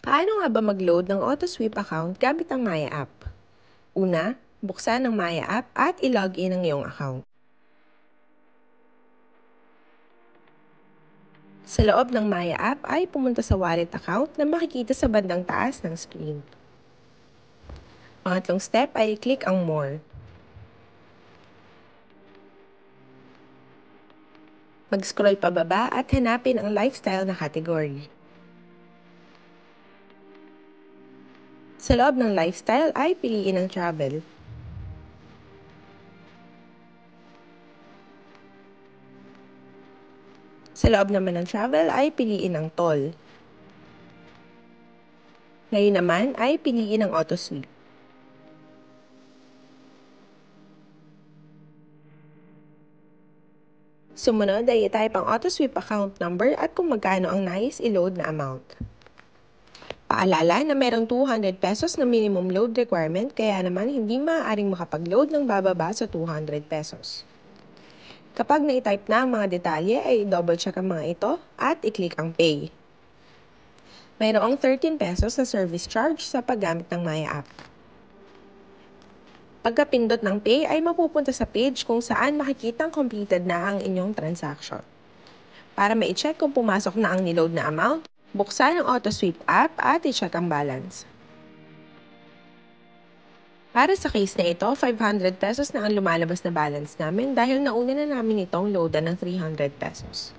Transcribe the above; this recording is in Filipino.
Paano nga ba mag-load ng AutoSweep account gamit ang Maya app? Una, buksan ang Maya app at i-login ang iyong account. Sa loob ng Maya app ay pumunta sa wallet account na makikita sa bandang taas ng screen. Pangatlong step ay i-click ang More. Mag-scroll pababa at hanapin ang lifestyle na category. Sa loob ng lifestyle ay piliin ang travel. Sa loob naman ng travel ay piliin ang toll. Ngayon naman ay piliin ang AutoSweep. Sumunod ay i-type ang AutoSweep account number at kung magkano ang nais i-load na amount. Paalala na merong 200 pesos na minimum load requirement kaya naman hindi maaaring makapag-load ng bababa sa 200 pesos. Kapag na-type na ang mga detalye ay double check ang mga ito at i-click ang Pay. Mayroong 13 pesos na service charge sa paggamit ng Maya app. Pagkapindot ng Pay ay mapupunta sa page kung saan makikitang completed na ang inyong transaction. Para ma-check kung pumasok na ang niload na amount, buksan ang AutoSweep app at i-check ang balance. Para sa case na ito, 500 pesos na ang lumalabas na balance namin dahil nauna na namin itong loadan ng 300 pesos.